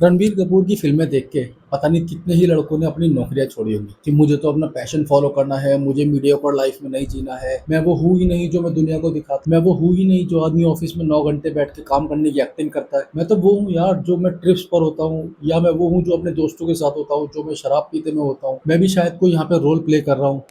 रणबीर कपूर की फ़िल्में देख के पता नहीं कितने ही लड़कों ने अपनी नौकरियाँ छोड़ी होंगी कि मुझे तो अपना पैशन फ़ॉलो करना है, मुझे मीडियोकर लाइफ़ में नहीं जीना है। मैं वो हूँ ही नहीं जो मैं दुनिया को दिखाता मैं वो हूँ ही नहीं जो आदमी ऑफ़िस में 9 घंटे बैठ के काम करने की एक्टिंग करता है। मैं तो वो हूँ यार जो मैं ट्रिप्स पर होता हूँ या मैं वो हूँ जो अपने दोस्तों के साथ होता हूँ, जो मैं शराब पीते में होता हूँ। मैं भी शायद कोई यहाँ पे रोल प्ले कर रहा हूँ।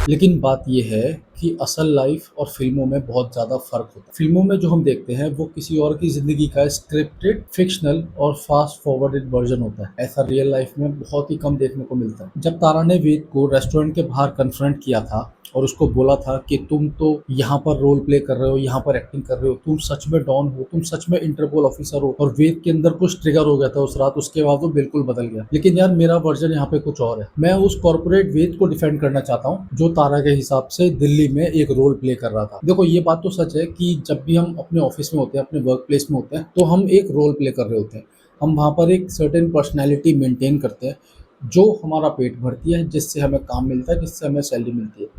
लेकिन बात ये है कि असल लाइफ और फ़िल्मों में बहुत ज़्यादा फ़र्क होता है। फ़िल्मों में जो हम देखते हैं वो किसी और की ज़िंदगी का स्क्रिप्टेड, फ़िक्शनल और फ़ास्ट फॉरवर्डेड वर्ज़न होता है। ऐसा रियल लाइफ में बहुत ही कम देखने को मिलता है। जब तारा ने वेद को रेस्टोरेंट के बाहर कन्फ्रंट किया था और उसको बोला था कि तुम तो यहाँ पर रोल प्ले कर रहे हो, यहाँ पर एक्टिंग कर रहे हो, तुम सच में डॉन हो, तुम सच में इंटरपोल ऑफिसर हो, और वेद के अंदर कुछ ट्रिगर हो गया था उस रात, उसके बाद वो बिल्कुल बदल गया। लेकिन यार मेरा वर्जन यहाँ पे कुछ और है। मैं उस कॉर्पोरेट वेद को डिफेंड करना चाहता हूँ जो तारा के हिसाब से दिल्ली में एक रोल प्ले कर रहा था। देखो ये बात तो सच है कि जब भी हम अपने ऑफिस में होते हैं, अपने वर्क प्लेस में होते हैं, तो हम एक रोल प्ले कर रहे होते हैं। हम वहाँ पर एक सर्टेन पर्सनैलिटी मेंटेन करते हैं जो हमारा पेट भरती है, जिससे हमें काम मिलता है, जिससे हमें सैलरी मिलती है,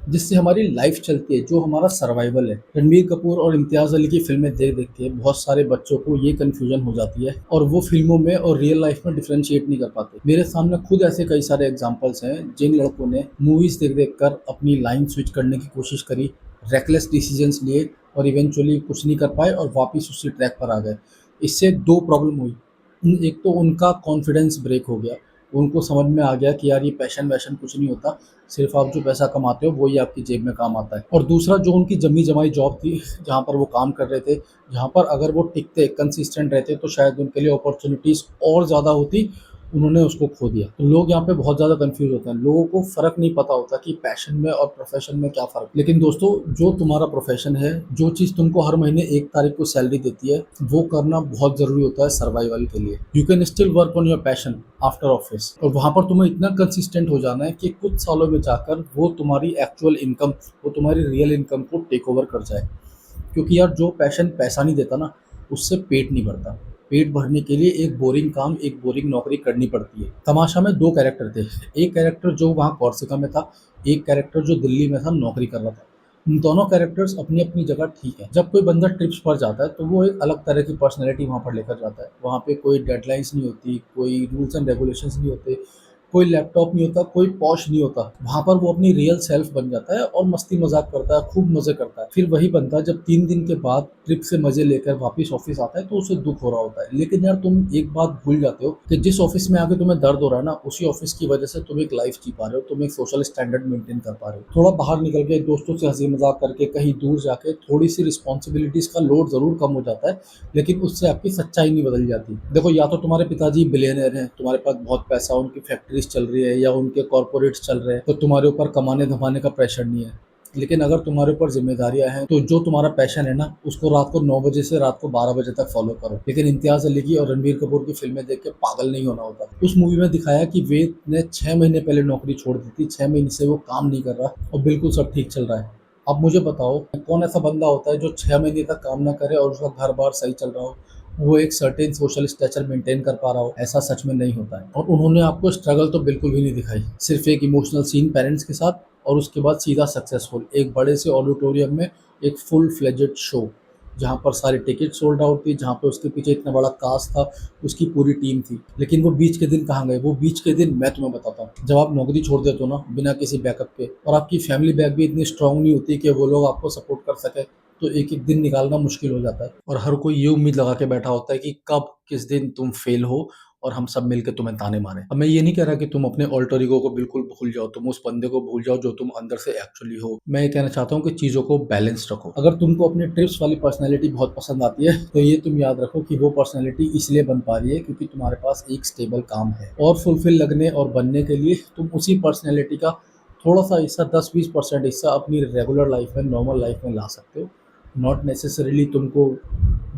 जिससे हमारी लाइफ चलती है, जो हमारा सर्वाइवल है। रणबीर कपूर और इम्तियाज़ अली की फ़िल्में देख देख के बहुत सारे बच्चों को ये कन्फ्यूजन हो जाती है और वो फ़िल्मों में और रियल लाइफ में डिफरेंशिएट नहीं कर पाते। मेरे सामने खुद ऐसे कई सारे एग्जांपल्स हैं जिन लड़कों ने मूवीज़ देख देख कर अपनी लाइन स्विच करने की कोशिश करी, रेकलेस डिसीजंस लिए और इवेंचुअली कुछ नहीं कर पाए और वापस उसी ट्रैक पर आ गए। इससे दो प्रॉब्लम हुई। एक तो उनका कॉन्फिडेंस ब्रेक हो गया। उनको समझ में आ गया कि यार ये पैशन वैशन कुछ नहीं होता, सिर्फ आप जो पैसा कमाते हो वही आपकी जेब में काम आता है। और दूसरा जो उनकी जमी जमाई जॉब थी, जहाँ पर वो काम कर रहे थे, जहाँ पर अगर वो टिकते कंसिस्टेंट रहते तो शायद उनके लिए अपॉर्चुनिटीज़ और ज़्यादा होती, उन्होंने उसको खो दिया। तो लोग यहाँ पे बहुत ज़्यादा कंफ्यूज होते हैं। लोगों को फ़र्क नहीं पता होता कि पैशन में और प्रोफेशन में क्या फ़र्क। लेकिन दोस्तों, जो तुम्हारा प्रोफेशन है, जो चीज़ तुमको हर महीने 1 तारीख को सैलरी देती है, वो करना बहुत ज़रूरी होता है सर्वाइवल के लिए। You can still work on your passion after office, और वहाँ पर तुम्हें इतना कंसिस्टेंट हो जाना है कि कुछ सालों में जाकर वो तुम्हारी एक्चुअल इनकम, वो तुम्हारी रियल इनकम को टेक ओवर कर जाए। क्योंकि यार जो पैशन पैसा नहीं देता ना, उससे पेट नहीं भरता। पेट भरने के लिए एक बोरिंग काम, एक बोरिंग नौकरी करनी पड़ती है। तमाशा में 2 कैरेक्टर थे। एक कैरेक्टर जो वहाँ कॉर्सिका में था, एक कैरेक्टर जो दिल्ली में था, नौकरी कर रहा था। दोनों कैरेक्टर्स अपनी-अपनी जगह ठीक हैं। जब कोई बंदा ट्रिप्स पर जाता है तो वो एक अलग तरह की पर्सनैलिटी वहाँ पर लेकर जाता है। वहाँ पे कोई डेडलाइन्स नहीं होती, कोई रूल्स एंड रेगुलेशंस नहीं होते, कोई लैपटॉप नहीं होता, कोई पॉश नहीं होता। वहाँ पर वो अपनी रियल सेल्फ बन जाता है और मस्ती मज़ाक करता है, खूब मज़े करता है। फिर वही बंदा जब 3 दिन के बाद ट्रिप से मज़े लेकर वापस ऑफ़िस आता है तो उसे दुःख हो रहा होता है। लेकिन यार तुम एक बात भूल जाते हो कि जिस ऑफ़िस में आके तुम्हें दर्द हो रहा है ना, उसी ऑफ़िस की वज़ह से तुम एक लाइफ़ जी पा रहे हो, तुम एक सोशल स्टैंडर्ड मेंटेन कर पा रहे हो। थोड़ा बाहर निकल के दोस्तों से हँसी मज़ाक करके कहीं दूर जाके थोड़ी-सी रिस्पॉन्सिबिलिटीज़ का लोड ज़रूर कम हो जाता है, लेकिन उससे आपकी सच्चाई नहीं बदल जाती। देखो, या तो तुम्हारे पिताजी बिलियनियर हैं, तुम्हारे पास बहुत पैसा, उनकी फैक्ट्रीज़ चल रही है या उनके कॉर्पोरेट्स चल रहे हैं, तो तुम्हारे ऊपर कमाने-धमाने का प्रेशर नहीं है। लेकिन अगर तुम्हारे ऊपर ज़िम्मेदारियाँ हैं, तो जो तुम्हारा पैशन है ना, उसको रात को 9 बजे से रात को 12 बजे तक फ़ॉलो करो। लेकिन इम्तियाज़ अली की और रणबीर कपूर की फ़िल्में देख के पागल नहीं होना होता। उस मूवी में दिखाया कि वेद ने 6 महीने पहले नौकरी छोड़ दी थी, 6 महीने से वो काम नहीं कर रहा और बिल्कुल सब ठीक चल रहा है। अब मुझे बताओ, कौन ऐसा बंदा होता है जो 6 महीने तक काम ना करे और उसका घर-बार सही चल रहा हो, वो एक सर्टेन सोशल स्टेचर मेंटेन कर पा रहा हो? ऐसा सच में नहीं होता है। और उन्होंने आपको स्ट्रगल तो बिल्कुल भी नहीं दिखाई। सिर्फ़ एक इमोशनल सीन पेरेंट्स के साथ और उसके बाद सीधा सक्सेसफुल एक बड़े से ऑडिटोरियम में एक फुल फ्लेजेड शो, जहाँ पर सारी टिकट सोल्ड आउट थी, जहाँ पे उसके पीछे इतना बड़ा कास्ट था, उसकी पूरी टीम थी। लेकिन वो बीच के दिन कहाँ गए? वो बीच के दिन मैं तुम्हें बताता हूँ। जब आप नौकरी छोड़ देते हो ना बिना किसी बैकअप के, और आपकी फैमिली बैक भी इतनी स्ट्रांग नहीं होती कि वो लोग आपको सपोर्ट कर सकें, तो एक-एक दिन निकालना मुश्किल हो जाता है। और हर कोई ये उम्मीद लगा के बैठा होता है कि कब किस दिन तुम फेल हो और हम सब मिलके तुम्हें ताने मारें। अब मैं ये नहीं कह रहा कि तुम अपने अल्टर ईगो को बिल्कुल भूल जाओ, तुम उस बंदे को भूल जाओ जो तुम अंदर से एक्चुअली हो। मैं ये कहना चाहता हूँ कि चीज़ों को बैलेंस रखो। अगर तुमको अपनी ट्रिप्स वाली पर्सनैलिटी बहुत पसंद आती है, तो ये तुम याद रखो कि वो पर्सनैलिटी इसलिए बन पा रही है क्योंकि तुम्हारे पास एक स्टेबल काम है। और फुलफिल लगने और बनने के लिए तुम उसी पर्सनैलिटी का थोड़ा-सा हिस्सा, 10-20% हिस्सा अपनी रेगुलर लाइफ़ में, नॉर्मल लाइफ़ में ला सकते हो। नॉट नेसेसरीली तुमको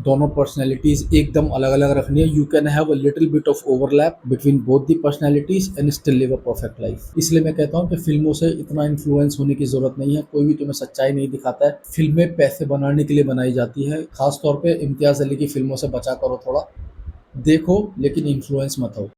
दोनों पर्सनैलिटीज़ एकदम अलग-अलग रखनी है। You can have a little bit of overlap between both the personalities and still live a perfect life. इसलिए मैं कहता हूँ कि फ़िल्मों से इतना इन्फ्लुएंस होने की ज़रूरत नहीं है। कोई भी तुम्हें सच्चाई नहीं दिखाता है। फ़िल्में पैसे बनाने के लिए बनाई जाती है। ख़ास तौर पे इम्तियाज़ अली की फ़िल्मों से बचा करो थोड़ा। देखो लेकिन इन्फ्लुएंस मत हो।